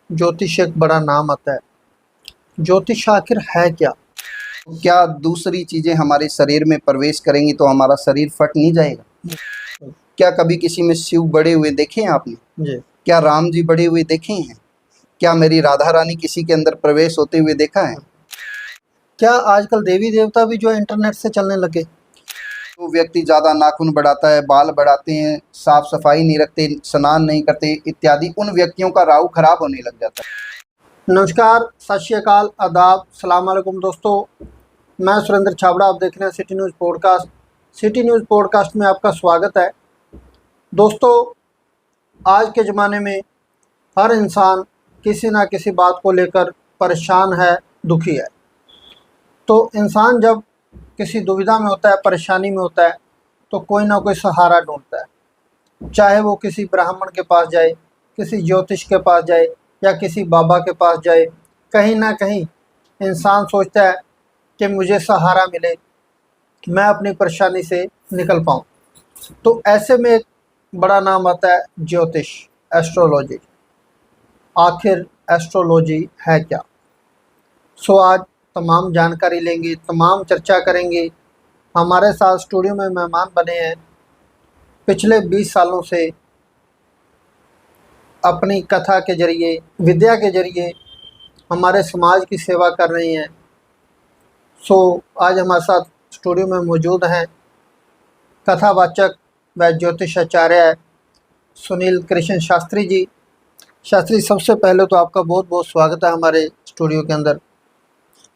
ज्योतिष एक बड़ा नाम आता है। ज्योतिष आखिर है क्या? क्या दूसरी चीजें हमारे शरीर में प्रवेश करेंगी तो हमारा शरीर फट नहीं जाएगा? क्या कभी किसी में शिव बड़े हुए देखे हैं आपने? जी। क्या राम जी बड़े हुए देखे हैं? क्या मेरी राधा रानी किसी के अंदर प्रवेश होते हुए देखा है? क्या आजकल देवी देवता भी जो है इंटरनेट से चलने लगे? तो व्यक्ति ज्यादा नाखून बढ़ाता है, बाल बढ़ाते हैं, साफ सफाई नहीं रखते, स्नान नहीं करते इत्यादि, उन व्यक्तियों का राहु खराब होने लग जाता है। नमस्कार, सत श्री अकाल, आदाब, सलाम अलैकुम दोस्तों। मैं सुरेंद्र छाबड़ा, आप देख रहे हैं city news podcast. City news podcast में आपका स्वागत है। दोस्तों, आज के ज़माने में हर इंसान किसी ना किसी बात को लेकर परेशान है, दुखी है। तो इंसान जब किसी दुविधा में होता है, परेशानी में होता है, तो कोई ना कोई सहारा ढूंढता है। चाहे वो किसी ब्राह्मण के पास जाए, किसी ज्योतिष के पास जाए या किसी बाबा के पास जाए, कहीं ना कहीं इंसान सोचता है कि मुझे सहारा मिले, मैं अपनी परेशानी से निकल पाऊँ। तो ऐसे में एक बड़ा नाम आता है ज्योतिष, एस्ट्रोलॉजी। आखिर एस्ट्रोलॉजी है क्या? सो आज तमाम जानकारी लेंगे, तमाम चर्चा करेंगे। हमारे साथ स्टूडियो में मेहमान बने हैं, पिछले 20 सालों से अपनी कथा के जरिए, विद्या के जरिए हमारे समाज की सेवा कर रही हैं। सो आज हमारे साथ स्टूडियो में मौजूद हैं कथावाचक व ज्योतिषाचार्य सुनील कृष्ण शास्त्री जी। शास्त्री, सबसे पहले तो आपका बहुत बहुत स्वागत है हमारे स्टूडियो के अंदर।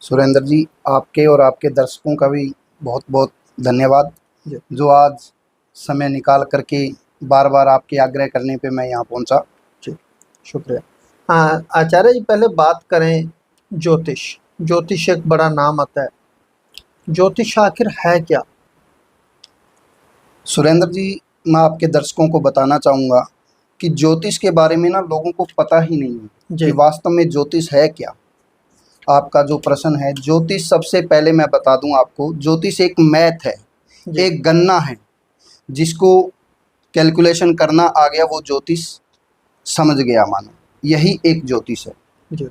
सुरेंद्र जी, आपके और आपके दर्शकों का भी बहुत बहुत धन्यवाद, जो आज समय निकाल करके बार बार आपके आग्रह करने पे मैं यहाँ पहुँचा। जी, शुक्रिया। हाँ आचार्य जी, पहले बात करें ज्योतिष। ज्योतिष एक बड़ा नाम आता है। ज्योतिष आखिर है क्या? सुरेंद्र जी, मैं आपके दर्शकों को बताना चाहूँगा कि ज्योतिष के बारे में ना लोगों को पता ही नहीं है कि वास्तव में ज्योतिष है क्या। आपका जो प्रश्न है, ज्योतिष, सबसे पहले मैं बता दूं आपको, ज्योतिष एक मैथ है, एक गणना है, जिसको कैलकुलेशन करना आ गया वो ज्योतिष समझ गया मानो, यही एक ज्योतिष है।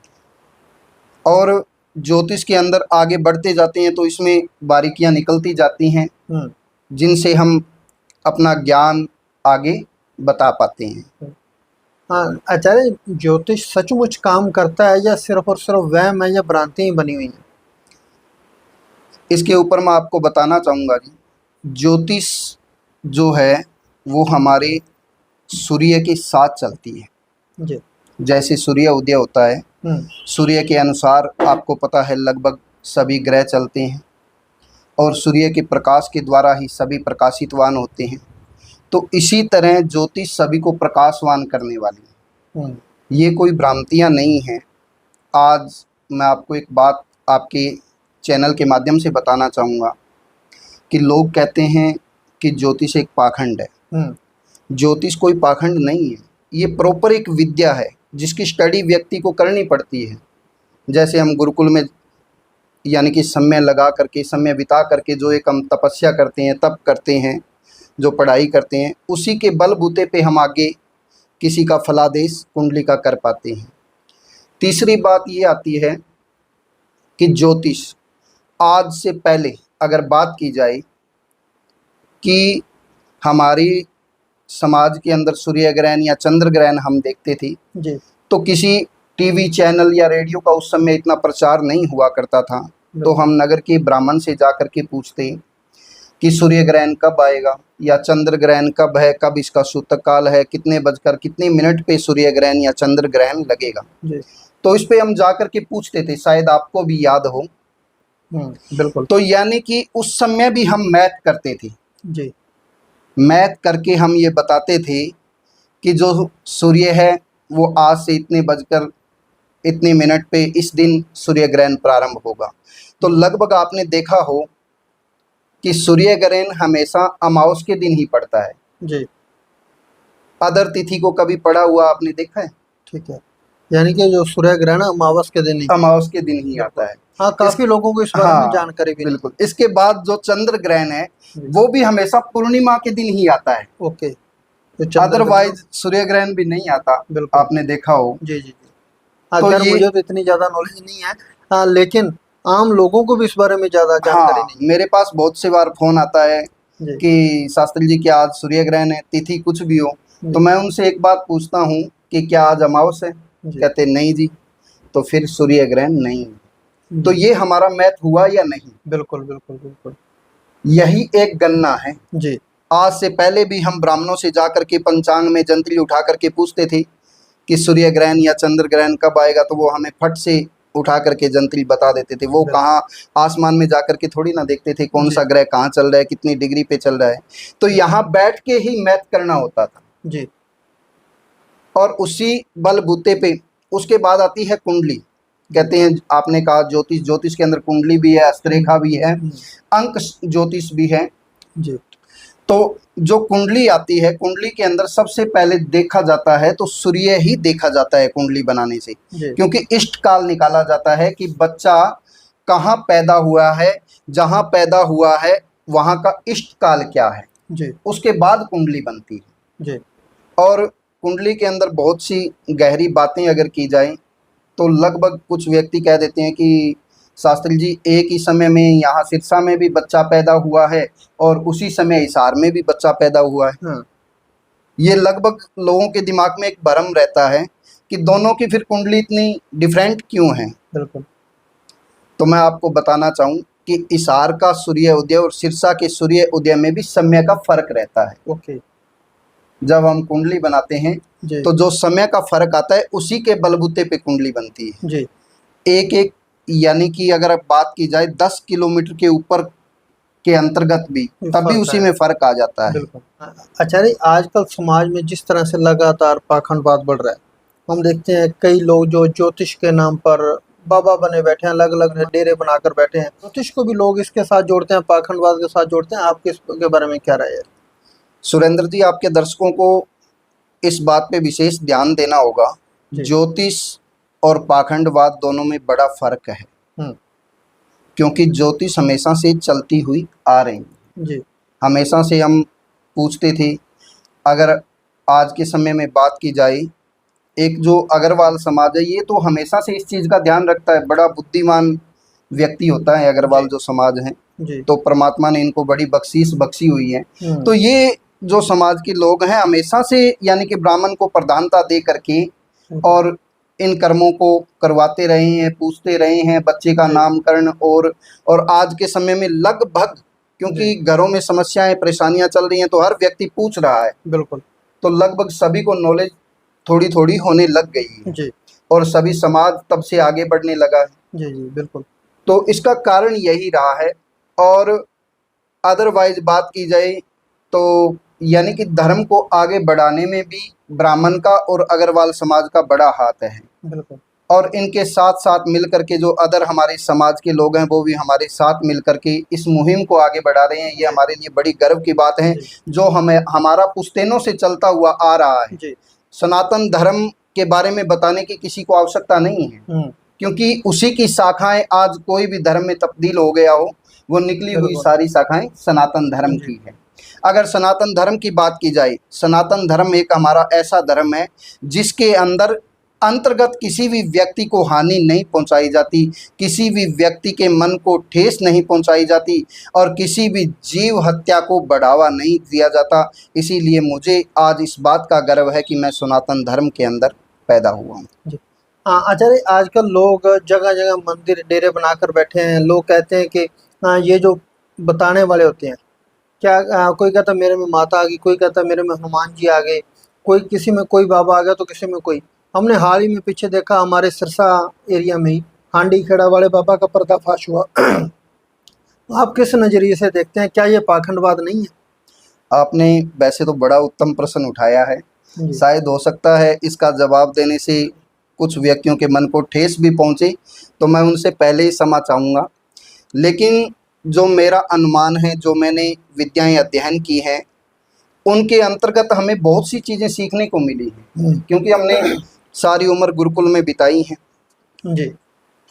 और ज्योतिष के अंदर आगे बढ़ते जाते हैं तो इसमें बारीकियां निकलती जाती हैं, जिनसे हम अपना ज्ञान आगे बता पाते हैं। हाँ आचार्य, ज्योतिष सचमुच काम करता है या सिर्फ और सिर्फ वहम है या भ्रांति ही बनी हुई है? इसके ऊपर मैं आपको बताना चाहूँगा जी, ज्योतिष जो है वो हमारे सूर्य के साथ चलती है। जी। जैसे सूर्य उदय होता है, सूर्य के अनुसार आपको पता है लगभग सभी ग्रह चलते हैं, और सूर्य के प्रकाश के द्वारा ही सभी प्रकाशितवान होते हैं। तो इसी तरह ज्योतिष सभी को प्रकाशवान करने वाली है। ये कोई भ्रांतियाँ नहीं हैं। आज मैं आपको एक बात आपके चैनल के माध्यम से बताना चाहूँगा कि लोग कहते हैं कि ज्योतिष एक पाखंड है। ज्योतिष कोई पाखंड नहीं है, ये प्रॉपर एक विद्या है जिसकी स्टडी व्यक्ति को करनी पड़ती है। जैसे हम गुरुकुल में यानी कि समय लगा करके, समय बिता करके जो एक हम तपस्या करते हैं, तप करते हैं, जो पढ़ाई करते हैं, उसी के बलबूते पे हम आगे किसी का फलादेश कुंडली का कर पाते हैं। तीसरी बात ये आती है कि ज्योतिष आज से पहले अगर बात की जाए कि हमारी समाज के अंदर सूर्य ग्रहण या चंद्र ग्रहण हम देखते थे जी, तो किसी टीवी चैनल या रेडियो का उस समय इतना प्रचार नहीं हुआ करता था। तो हम नगर के ब्राह्मण से जाकर के पूछते कि सूर्य ग्रहण कब आएगा या चंद्र ग्रहण कब है, कब इसका सूतक काल है, कितने बजकर कितने मिनट पे सूर्य ग्रहण या चंद्र ग्रहण लगेगा जी। तो इस पे हम जाकर के पूछते थे, शायद आपको भी याद हो। बिल्कुल। तो यानी कि उस समय भी हम मैथ करते थे जी। मैथ करके हम ये बताते थे कि जो सूर्य है वो आज से इतने बजकर इतने मिनट पे इस दिन सूर्य ग्रहण प्रारंभ होगा। तो लगभग आपने देखा हो कि सूर्य ग्रहण हमेशा अमावस के दिन ही पड़ता है जी। अदर तिथि को कभी पड़ा हुआ आपने देखा है? ठीक है, यानी कि जो सूर्य ग्रहण अमावस के दिन ही आता है। हाँ, काफी लोगों को इस बारे में जानकारी भी बिल्कुल। इसके बाद जो चंद्र ग्रहण है वो भी हमेशा पूर्णिमा के दिन ही आता है। ओके। तो अदरवाइज सूर्य ग्रहण भी नहीं आता, आपने देखा हो। जी जी जी। अगर मुझे तो इतनी ज्यादा नॉलेज नहीं है, लेकिन आम लोगों को भी इस बारे में ज्यादा जानकारी नहीं। मेरे पास बहुत से बार फोन आता है कि शास्त्री जी क्या आज सूर्य ग्रहण है, तिथि कुछ भी हो, तो मैं उनसे एक बात पूछता हूँ कि क्या आज अमावस है? कहते नहीं जी, तो फिर सूर्य ग्रहण नहीं है। तो ये हमारा मैथ हुआ या नहीं? बिल्कुल बिल्कुल बिल्कुल, यही एक गणना है जी। आज से पहले भी हम ब्राह्मणों से जाकर के पंचांग में जंतरी उठा करके पूछते थे कि सूर्य ग्रहण या चंद्र ग्रहण कब आएगा, तो वो हमें फट से उठा करके जंतरी बता देते थे। वो कहाँ आसमान में जाकर के थोड़ी ना देखते थे कौन सा ग्रह कहाँ चल रहा है, कितनी डिग्री पे चल रहा है। तो यहाँ बैठ के ही मैथ करना होता था जी। और उसी बलबूते पे उसके बाद आती है कुंडली। कहते हैं, आपने कहा ज्योतिष, ज्योतिष के अंदर कुंडली भी है, हस्तरेखा भी है, अंक ज्योतिष भी है जी। तो जो कुंडली आती है, कुंडली के अंदर सबसे पहले देखा जाता है तो सूर्य ही देखा जाता है कुंडली बनाने से, क्योंकि इष्ट काल निकाला जाता है कि बच्चा कहाँ पैदा हुआ है, जहाँ पैदा हुआ है वहाँ का इष्ट काल क्या है जी। उसके बाद कुंडली बनती है जी। और कुंडली के अंदर बहुत सी गहरी बातें अगर की जाए तो लगभग कुछ व्यक्ति कह देते हैं कि शास्त्री जी एक ही समय में यहाँ सिरसा में भी बच्चा पैदा हुआ है और उसी समय हिसार में भी बच्चा पैदा हुआ है। हाँ। ये लगभग लोगों के दिमाग में एक भ्रम रहता है कि दोनों की फिर कुंडली इतनी डिफरेंट क्यों है। बिल्कुल। तो मैं आपको बताना चाहूँ कि हिसार का सूर्य उदय और सिरसा के सूर्य उदय में भी समय का फर्क रहता है। ओके। जब हम कुंडली बनाते हैं तो जो समय का फर्क आता है उसी के बलबूते पे कुंडली बनती है जी। एक एक यानी कि अगर बात की जाए 10 किलोमीटर के ऊपर के अंतर्गत भी तब भी उसी में फर्क आ जाता है। आचार्य, आजकल समाज में जिस तरह से लगातार पाखंडवाद बढ़ रहा है, हम देखते हैं कई लोग जो ज्योतिष के नाम पर बाबा बने बैठे हैं, अलग अलग डेरे बनाकर बैठे हैं। ज्योतिष को भी लोग इसके साथ जोड़ते हैं, पाखंडवाद के साथ जोड़ते हैं। आपके इसके बारे में क्या राय है? सुरेंद्र जी, आपके दर्शकों को इस बात पे विशेष ध्यान देना होगा, ज्योतिष और पाखंडवाद दोनों में बड़ा फर्क है, क्योंकि ज्योतिष हमेशा से चलती हुई आ रही है। हमेशा से हम पूछते थे। अगर आज के समय में बात की जाए, एक जो अग्रवाल समाज है ये तो हमेशा से इस चीज़ का ध्यान रखता है, बड़ा बुद्धिमान व्यक्ति होता है अग्रवाल जो समाज है, तो परमात्मा ने इनको बड़ी बख्शीश बख्शी हुई है। तो ये जो समाज के लोग हैं हमेशा से यानी कि ब्राह्मण को प्रधानता दे करके और इन कर्मों को करवाते रहे हैं, पूछते रहे हैं, बच्चे का नामकरण और आज के समय में लगभग, क्योंकि घरों में समस्याएं परेशानियां चल रही हैं तो हर व्यक्ति पूछ रहा है। बिल्कुल। तो लगभग सभी को नॉलेज थोड़ी थोड़ी होने लग गई है जी। और सभी समाज तब से आगे बढ़ने लगा है। जी जी बिल्कुल। तो इसका कारण यही रहा है। और अदरवाइज बात की जाए तो यानी कि धर्म को आगे बढ़ाने में भी ब्राह्मण का और अग्रवाल समाज का बड़ा हाथ है। बिल्कुल। और इनके साथ साथ मिलकर के जो अदर हमारे समाज के लोग हैं वो भी हमारे साथ मिलकर के इस मुहिम को आगे बढ़ा रहे हैं। ये हमारे लिए बड़ी गर्व की बात है जो हमें हमारा पुश्तैनों से चलता हुआ आ रहा है। सनातन धर्म के बारे में बताने की किसी को आवश्यकता नहीं है, क्योंकि उसी की शाखाएं आज कोई भी धर्म में तब्दील हो गया हो, वो निकली हुई सारी शाखाएं सनातन धर्म की है। अगर सनातन धर्म की बात की जाए, सनातन धर्म एक हमारा ऐसा धर्म है जिसके अंदर अंतर्गत किसी भी व्यक्ति को हानि नहीं पहुंचाई जाती, किसी भी व्यक्ति के मन को ठेस नहीं पहुंचाई जाती और किसी भी जीव हत्या को बढ़ावा नहीं दिया जाता। इसीलिए मुझे आज इस बात का गर्व है कि मैं सनातन धर्म के अंदर पैदा हुआ हूँ। आचार्य, आजकल लोग जगह जगह मंदिर डेरे बनाकर बैठे हैं। लोग कहते हैं कि ये जो बताने वाले होते हैं, क्या कोई कहता मेरे में माता आ गई, कोई कहता मेरे में हनुमान जी आ गए, कोई किसी में कोई बाबा आ गया तो किसी में कोई। हमने हाल ही में पीछे देखा, हमारे सिरसा एरिया में ही हांडी खेड़ा वाले बाबा का पर्दाफाश हुआ। आप किस नज़रिए से देखते हैं, क्या ये पाखंडवाद नहीं है? आपने वैसे तो बड़ा उत्तम प्रश्न उठाया है। शायद हो सकता है इसका जवाब देने से कुछ व्यक्तियों के मन को ठेस भी पहुंचे, तो मैं उनसे पहले ही क्षमा चाहूँगा। लेकिन जो मेरा अनुमान है, जो मैंने विद्याएं अध्ययन की हैं, उनके अंतर्गत हमें बहुत सी चीज़ें सीखने को मिली हैं, क्योंकि हमने सारी उम्र गुरुकुल में बिताई है। जी।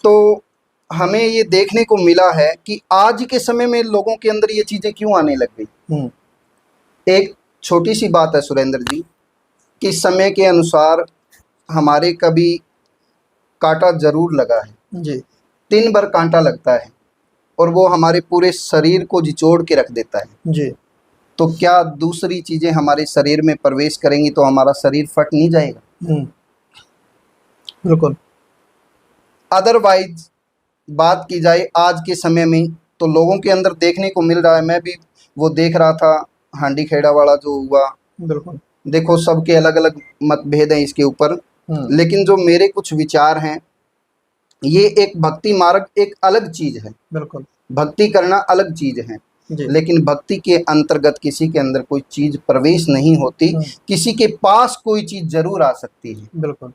तो हमें ये देखने को मिला है कि आज के समय में लोगों के अंदर ये चीज़ें क्यों आने लग गई। एक छोटी सी बात है सुरेंद्र जी, कि समय के अनुसार हमारे कभी कांटा जरूर लगा है जी 3 बार कांटा लगता है और वो हमारे पूरे शरीर को निचोड़ के रख देता है। जी तो क्या दूसरी चीजें हमारे शरीर में प्रवेश करेंगी तो हमारा शरीर फट नहीं जाएगा? बिल्कुल। अदरवाइज बात की जाए आज के समय में तो लोगों के अंदर देखने को मिल रहा है, मैं भी वो देख रहा था हांडी खेड़ा वाला जो हुआ, बिल्कुल। देखो सबके अलग अलग मतभेद हैं इसके ऊपर, लेकिन जो मेरे कुछ विचार हैं, ये एक भक्ति मार्ग एक अलग चीज है, बिल्कुल। भक्ति करना अलग चीज है, लेकिन भक्ति के अंतर्गत किसी के अंदर कोई चीज प्रवेश नहीं होती, किसी के पास कोई चीज जरूर आ सकती है। बिल्कुल।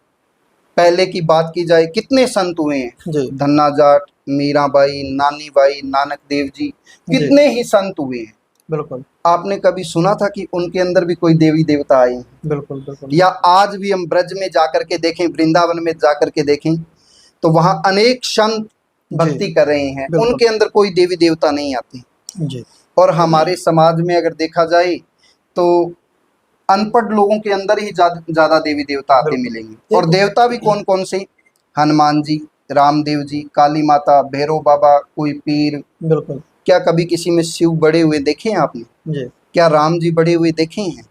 पहले की बात की जाए कितने संत हुए हैं, धन्ना जाट, मीराबाई, नानी बाई, नानक देव जी, कितने ही संत हुए हैं। बिल्कुल। आपने कभी सुना था कि उनके अंदर भी कोई देवी देवता आए? बिल्कुल बिल्कुल। या आज भी हम ब्रज में जाकर के देखें, वृंदावन में जाकर के देखें तो वहां अनेक संत भक्ति कर रहे हैं, उनके अंदर कोई देवी देवता नहीं आते जी। और हमारे समाज में अगर देखा जाए तो अनपढ़ लोगों के अंदर ही ज्यादा देवी देवता आते मिलेंगे। और देवता भी कौन कौन से? हनुमान जी, रामदेव जी, काली माता, भैरव बाबा, कोई पीर। बिल्कुल। क्या कभी किसी में शिव बड़े हुए देखे हैं आपने? जी। क्या राम जी बड़े हुए देखे हैं?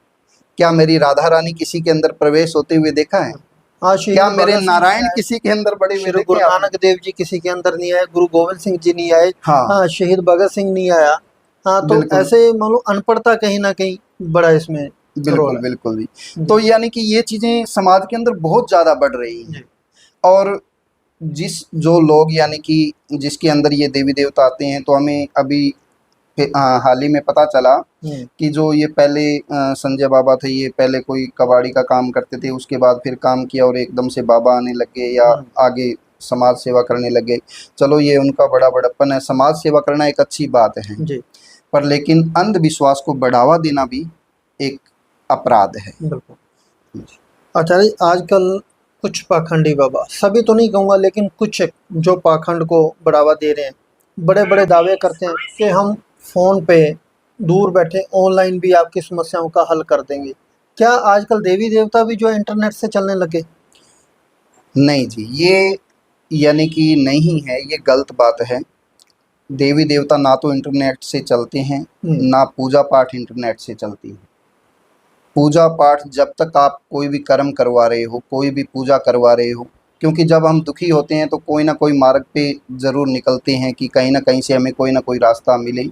क्या मेरी राधा रानी किसी के अंदर प्रवेश होते हुए देखा है? क्या मेरे नारायण किसी के अंदर बड़े हुए देखे? गुरु नानक देव जी किसी के अंदर नहीं आए, गुरु गोविंद सिंह जी नहीं आए, हाँ शहीद भगत सिंह नहीं आया। हाँ तो ऐसे मान लो अनपढ़ता कहीं ना कहीं बड़ा इसमें बिल्कुल बिल्कुल जी। तो यानी कि ये चीजें समाज के अंदर बहुत ज्यादा बढ़ रही हैं और जो लोग यानी कि जिसके अंदर ये देवी देवता आते हैं, तो हमें अभी हाल ही में पता चला कि जो ये पहले संजय बाबा थे, ये पहले कोई कबाड़ी का काम करते थे, उसके बाद फिर काम किया और एकदम से बाबा आने लग गए या आगे समाज सेवा करने लग गए। चलो ये उनका बड़ा बड़प्पन है, समाज सेवा करना एक अच्छी बात है जी। पर लेकिन अंधविश्वास को बढ़ावा देना भी एक अपराध है। आचार्य आजकल कुछ पाखंडी बाबा, सभी तो नहीं कहूँगा लेकिन कुछ जो पाखंड को बढ़ावा दे रहे हैं, बड़े बड़े दावे करते हैं कि हम फ़ोन पे दूर बैठे ऑनलाइन भी आपकी समस्याओं का हल कर देंगे। क्या आजकल देवी देवता भी जो इंटरनेट से चलने लगे? नहीं जी, ये यानी कि नहीं है, ये गलत बात है। देवी देवता ना तो इंटरनेट से चलते हैं, ना पूजा पाठ इंटरनेट से चलती है। पूजा पाठ जब तक आप कोई भी कर्म करवा रहे हो, कोई भी पूजा करवा रहे हो, क्योंकि जब हम दुखी होते हैं तो कोई ना कोई मार्ग पे ज़रूर निकलते हैं कि कहीं ना कहीं से हमें कोई ना कोई रास्ता मिले,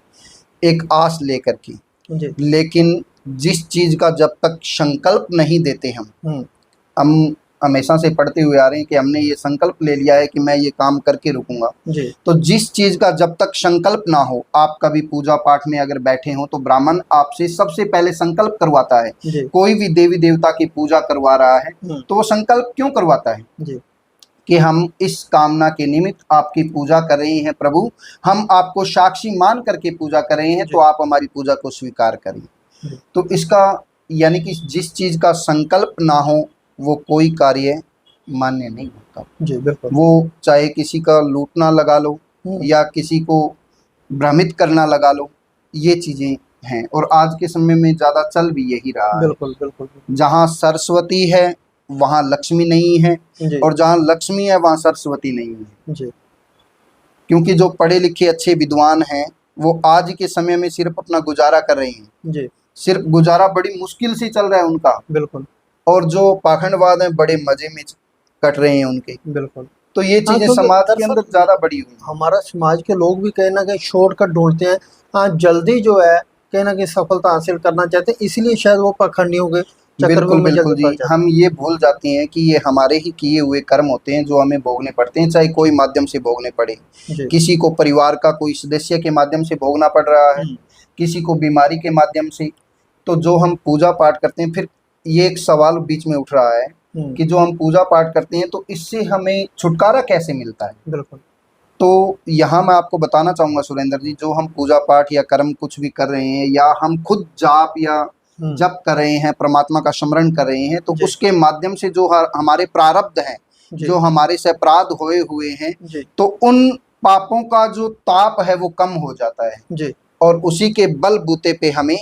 एक आस लेकर के। लेकिन जिस चीज़ का जब तक संकल्प नहीं देते हम हमेशा से पढ़ते हुए आ रहे हैं कि हमने ये संकल्प ले लिया है कि मैं ये काम करके रुकूंगा, तो जिस चीज़ का जब तक संकल्प ना हो, आप कभी पूजा पाठ में अगर बैठे हो तो ब्राह्मण आपसे सबसे पहले संकल्प करवाता है। कोई भी देवी देवता की पूजा करवा रहा है तो वो संकल्प क्यों करवाता है? कि हम इस कामना के निमित्त आपकी पूजा कर रहे हैं प्रभु, हम आपको साक्षी मान करके पूजा कर रहे हैं, तो आप हमारी पूजा को स्वीकार करें। तो इसका यानी कि जिस चीज़ का संकल्प ना हो वो कोई कार्य मान्य नहीं होता जी। बिल्कुल। वो चाहे किसी का लूटना लगा लो या किसी को भ्रमित करना लगा लो, ये चीज़ें हैं और आज के समय में ज़्यादा चल भी यही रहा है। बिल्कुल बिल्कुल। जहाँ सरस्वती है वहाँ लक्ष्मी नहीं है और जहाँ लक्ष्मी है वहाँ सरस्वती नहीं है जी। क्योंकि जो पढ़े लिखे अच्छे विद्वान हैं वो आज के समय में सिर्फ अपना गुजारा कर रहे हैं जी। सिर्फ गुजारा बड़ी मुश्किल से चल रहा है उनका। बिल्कुल। और जो पाखंडवाद हैं बड़े मजे में कट रहे हैं उनके। बिल्कुल। तो ये चीजें समाज के अंदर ज्यादा बड़ी हुई। हमारा समाज के लोग भी कहीं ना कहीं शॉर्टकट ढूंढते हैं, हाँ जल्दी जो है कहीं ना कहीं सफलता हासिल करना चाहते हैं, इसलिए शायद वो पाखंडियों के बिल्कुल बिल्कुल जी। हम ये भूल जाते हैं कि ये हमारे ही किए हुए कर्म होते हैं जो हमें भोगने पड़ते हैं, चाहे कोई माध्यम से भोगने पड़े। किसी को परिवार का कोई सदस्य के माध्यम से भोगना पड़ रहा है, किसी को बीमारी के माध्यम से। तो जो हम पूजा पाठ करते हैं, फिर ये एक सवाल बीच में उठ रहा है कि जो हम पूजा पाठ करते हैं तो इससे हमें छुटकारा कैसे मिलता है? बिल्कुल। तो यहाँ मैं आपको बताना चाहूँगा सुरेंद्र जी, जो हम पूजा पाठ या कर्म कुछ भी कर रहे हैं या हम खुद जाप या जप कर रहे हैं, परमात्मा का स्मरण कर रहे हैं, तो उसके माध्यम से जो हमारे प्रारब्ध हैं, जो हमारे से अपराध होए हुए हैं, तो उन पापों का जो ताप है वो कम हो जाता है और उसी के बल बूते पे हमें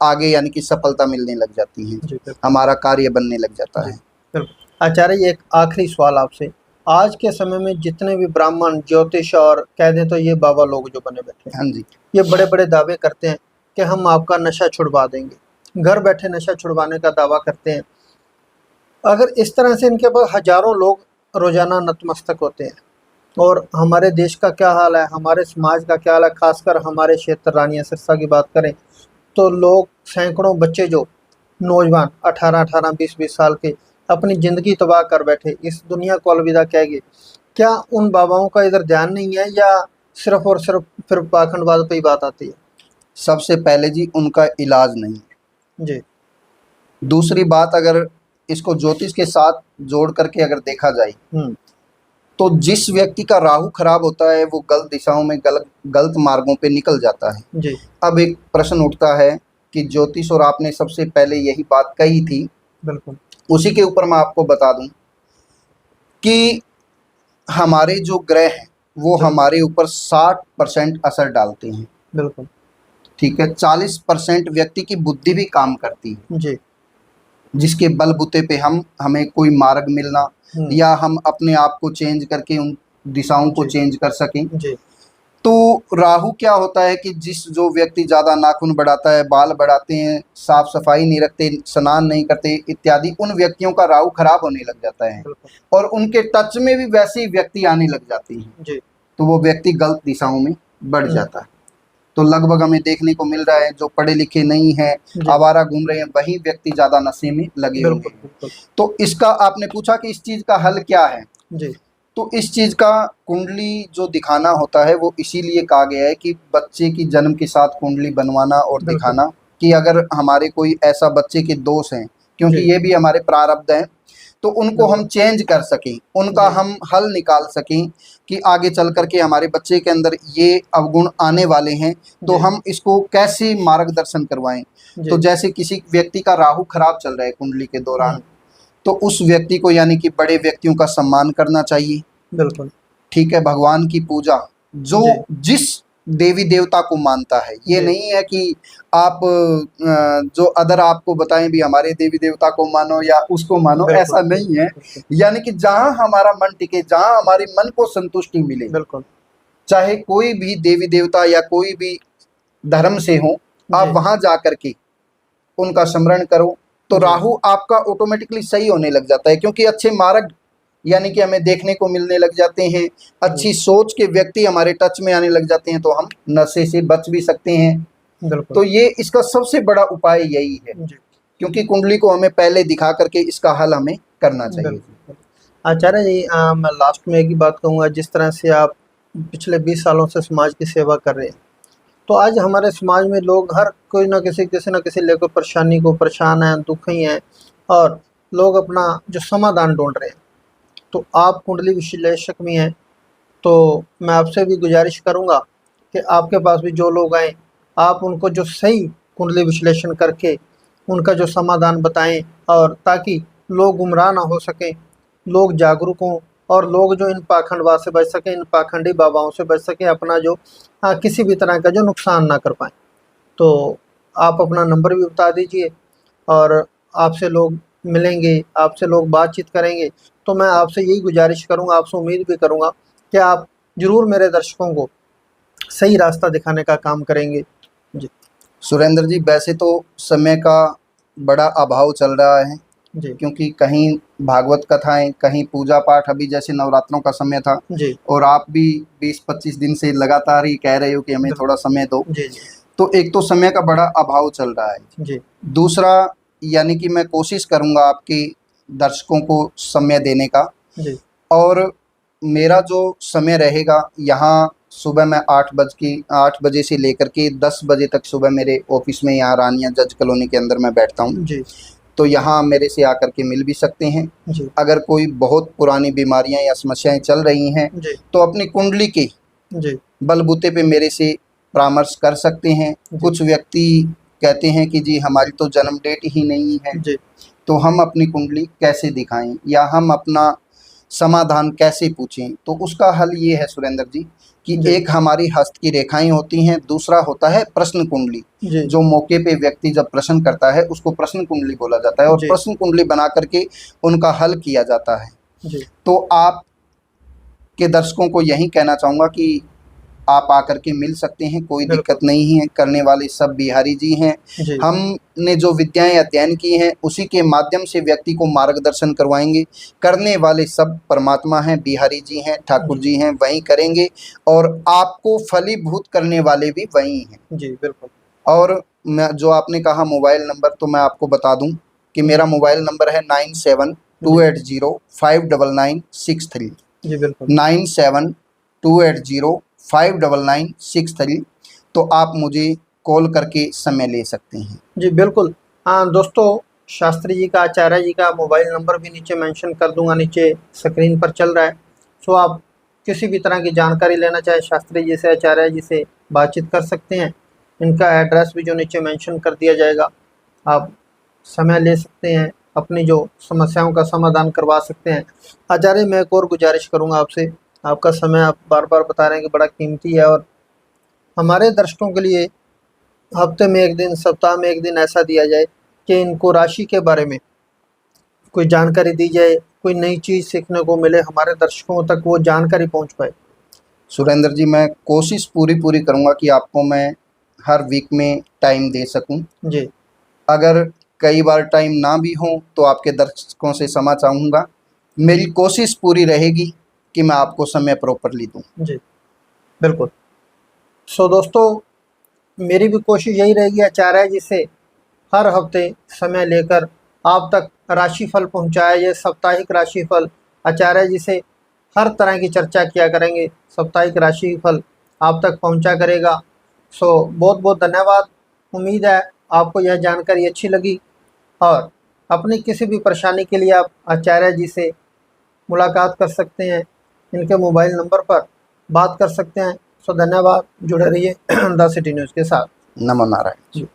आगे यानी कि सफलता मिलने लग जाती है, हमारा कार्य बनने लग जाता है। आचार्य एक आखिरी सवाल आपसे, आज के समय में जितने भी ब्राह्मण, ज्योतिष और कह दें तो ये बाबा लोग जो बने बैठे हैं, हाँ जी, ये बड़े बड़े दावे करते हैं कि हम आपका नशा छुड़वा देंगे, घर बैठे नशा छुड़वाने का दावा करते हैं। अगर इस तरह से इनके पास हजारों लोग रोजाना नतमस्तक होते हैं, और हमारे देश का क्या हाल है, हमारे समाज का क्या हाल है, खासकर हमारे क्षेत्र रानिया सिरसा की बात करें तो लोग, सैकड़ों बच्चे जो नौजवान 18-18, 20-20 साल के अपनी ज़िंदगी तबाह कर बैठे, इस दुनिया को अलविदा कह गए। क्या उन बाबाओं का इधर ध्यान नहीं है, या सिर्फ और सिर्फ फिर पाखंडवाद पे ही बात आती है? सबसे पहले जी उनका इलाज नहीं है। जी। दूसरी बात, अगर इसको ज्योतिष के साथ जोड़ करके अगर देखा जाए तो जिस व्यक्ति का राहु खराब होता है वो गलत दिशाओं में, गलत मार्गों पे निकल जाता है। जी। अब एक प्रश्न उठता है कि ज्योतिष, और आपने सबसे पहले यही बात कही थी, बिल्कुल। उसी के ऊपर मैं आपको बता दूं कि हमारे जो ग्रह हैं वो हमारे ऊपर 60% असर डालते हैं। बिल्कुल। ठीक है, 40% व्यक्ति की बुद्धि भी काम करती है जी। जिसके बलबूते पे हमें कोई मार्ग मिलना या हम अपने आप को चेंज करके उन दिशाओं को चेंज कर सकें। जी। तो राहु क्या होता है कि जो व्यक्ति ज़्यादा नाखून बढ़ाता है, बाल बढ़ाते हैं, साफ सफाई नहीं रखते, स्नान नहीं करते इत्यादि, उन व्यक्तियों का राहु खराब होने लग जाता है और उनके टच में भी वैसे ही व्यक्ति आने लग जाते हैं। जी। तो वो व्यक्ति गलत दिशाओं में बढ़ जाता है। तो लगभग हमें देखने को मिल रहा है जो पढ़े लिखे नहीं है, आवारा घूम रहे हैं, वही व्यक्ति ज़्यादा नशे में लगे हुए हैं। तो इसका आपने पूछा कि इस चीज़ का हल क्या है। जी। तो इस चीज़ का कुंडली जो दिखाना होता है वो इसीलिए कहा गया है कि बच्चे की जन्म के साथ कुंडली बनवाना और दिखाना कि अगर हमारे कोई ऐसा बच्चे के दोष हैं, क्योंकि ये भी हमारे प्रारब्ध हैं, तो उनको हम चेंज कर सकें, उनका हम हल निकाल सकें कि आगे चल करके हमारे बच्चे के अंदर ये अवगुण आने वाले हैं, तो हम इसको कैसे मार्गदर्शन करवाएं। तो जैसे किसी व्यक्ति का राहु खराब चल रहा है कुंडली के दौरान, तो उस व्यक्ति को यानी कि बड़े व्यक्तियों का सम्मान करना चाहिए। बिल्कुल। ठीक है, भगवान की पूजा, जो जिस देवी देवता को मानता है, ये नहीं है कि आप जो अदर आपको बताएं भी हमारे देवी देवता को मानो या उसको मानो, ऐसा नहीं है। यानी कि जहां हमारा मन टिके, जहां हमारे मन को संतुष्टि मिले, बिल्कुल, चाहे कोई भी देवी देवता या कोई भी धर्म से हो, आप वहां जा करके उनका स्मरण करो तो राहु आपका ऑटोमेटिकली सही होने लग जाता है, क्योंकि अच्छे मार्ग यानी कि हमें देखने को मिलने लग जाते हैं, अच्छी सोच के व्यक्ति हमारे टच में आने लग जाते हैं, तो हम नशे से बच भी सकते हैं। तो ये इसका सबसे बड़ा उपाय यही है, क्योंकि कुंडली को हमें पहले दिखा करके इसका हल हमें करना चाहिए। आचार्य जी, मैं लास्ट में एक ही बात कहूँगा, जिस तरह से आप पिछले 20 सालों से समाज की सेवा कर रहे हैं, तो आज हमारे समाज में लोग हर कोई ना किसी लेकर परेशानी को परेशान हैं, दुखी हैं, और लोग अपना जो समाधान ढूंढ रहे हैं। तो आप कुंडली विश्लेषक भी हैं, तो मैं आपसे भी गुजारिश करूंगा कि आपके पास भी जो लोग आएँ, आप उनको जो सही कुंडली विश्लेषण करके उनका जो समाधान बताएं, और ताकि लोग गुमराह ना हो सकें, लोग जागरूक हों, और लोग जो इन पाखंडवाद से बच सकें, इन पाखंडी बाबाओं से बच सकें, अपना जो किसी भी तरह का जो नुकसान ना कर पाएँ। तो आप अपना नंबर भी बता दीजिए, और आपसे लोग मिलेंगे, आपसे लोग बातचीत करेंगे, तो मैं आपसे यही गुजारिश करूंगा, आपसे उम्मीद भी करूंगा कि आप ज़रूर मेरे दर्शकों को सही रास्ता दिखाने का काम करेंगे। जी सुरेंद्र जी, वैसे तो समय का बड़ा अभाव चल रहा है जी, क्योंकि कहीं भागवत कथाएं, कहीं पूजा पाठ, अभी जैसे नवरात्रों का समय था जी, और आप भी 20-25 दिन से लगातार ही कह रहे हो कि हमें थोड़ा समय दो जी। तो एक तो समय का बड़ा अभाव चल रहा है जी। दूसरा, यानी कि मैं कोशिश करूंगा आपके दर्शकों को समय देने का जी। और मेरा जो समय रहेगा, यहाँ सुबह मैं 8 बजे से लेकर के 10 बजे तक सुबह मेरे ऑफिस में यहाँ रानिया जज कॉलोनी के अंदर मैं बैठता हूँ जी। तो यहाँ मेरे से आकर के मिल भी सकते हैं जी। अगर कोई बहुत पुरानी बीमारियाँ या समस्याएं चल रही हैं तो अपनी कुंडली के जी बलबूते पे मेरे से परामर्श कर सकते हैं। कुछ व्यक्ति कहते हैं कि जी हमारी तो जन्म डेट ही नहीं है जी, तो हम अपनी कुंडली कैसे दिखाएं या हम अपना समाधान कैसे पूछें। तो उसका हल ये है सुरेंद्र जी कि एक हमारी हस्त की रेखाएं होती हैं, दूसरा होता है प्रश्न कुंडली, जो मौके पे व्यक्ति जब प्रश्न करता है उसको प्रश्न कुंडली बोला जाता है और प्रश्न कुंडली बना करके उनका हल किया जाता है। तो आप के दर्शकों को यही कहना चाहूँगा कि आप आकर के मिल सकते हैं, कोई बिल्कुल। दिक्कत नहीं है। करने वाले सब बिहारी जी हैं। जी हमने जो विद्याएं अध्ययन की हैं उसी के माध्यम से व्यक्ति को मार्गदर्शन करवाएंगे। करने वाले सब परमात्मा हैं, बिहारी जी हैं, ठाकुर जी हैं, वही करेंगे और आपको फलीभूत करने वाले भी वही हैं। जी बिल्कुल। और मैं जो आपने कहा मोबाइल नंबर, तो मैं आपको बता दूं कि मेरा मोबाइल नंबर है 9728059963। जी बिल्कुल। 9728059963। तो आप मुझे कॉल करके समय ले सकते हैं। जी बिल्कुल। हाँ दोस्तों, शास्त्री जी का, आचार्य जी का मोबाइल नंबर भी नीचे मेंशन कर दूंगा, नीचे स्क्रीन पर चल रहा है। सो आप किसी भी तरह की जानकारी लेना चाहे शास्त्री जी से, आचार्य जी से बातचीत कर सकते हैं। इनका एड्रेस भी जो नीचे मेंशन कर दिया जाएगा, आप समय ले सकते हैं, अपनी जो समस्याओं का समाधान करवा सकते हैं। आचार्य, मैं एक और गुजारिश करूंगा आपसे, आपका समय आप बार बार बता रहे हैं कि बड़ा कीमती है, और हमारे दर्शकों के लिए हफ्ते में एक दिन, सप्ताह में एक दिन ऐसा दिया जाए कि इनको राशि के बारे में कोई जानकारी दी जाए, कोई नई चीज़ सीखने को मिले, हमारे दर्शकों तक वो जानकारी पहुंच पाए। सुरेंद्र जी, मैं कोशिश पूरी करूंगा कि आपको मैं हर वीक में टाइम दे सकूं। जी अगर कई बार टाइम ना भी हो तो आपके दर्शकों से क्षमा चाहूँगा। मेरी कोशिश पूरी रहेगी कि मैं आपको समय प्रॉपरली दूं। जी बिल्कुल। सो दोस्तों, मेरी भी कोशिश यही रहेगी आचार्य जी से हर हफ्ते समय लेकर आप तक राशिफल पहुंचाया जाए, साप्ताहिक राशिफल। आचार्य जी से हर तरह की चर्चा किया करेंगे, साप्ताहिक राशिफल आप तक पहुंचा करेगा। सो बहुत बहुत धन्यवाद। उम्मीद है आपको यह जानकारी अच्छी लगी, और अपनी किसी भी परेशानी के लिए आप आचार्य जी से मुलाकात कर सकते हैं, इनके मोबाइल नंबर पर बात कर सकते हैं। सो धन्यवाद, जुड़े रहिए द सिटी न्यूज़ के साथ। नमो नारायण। जी।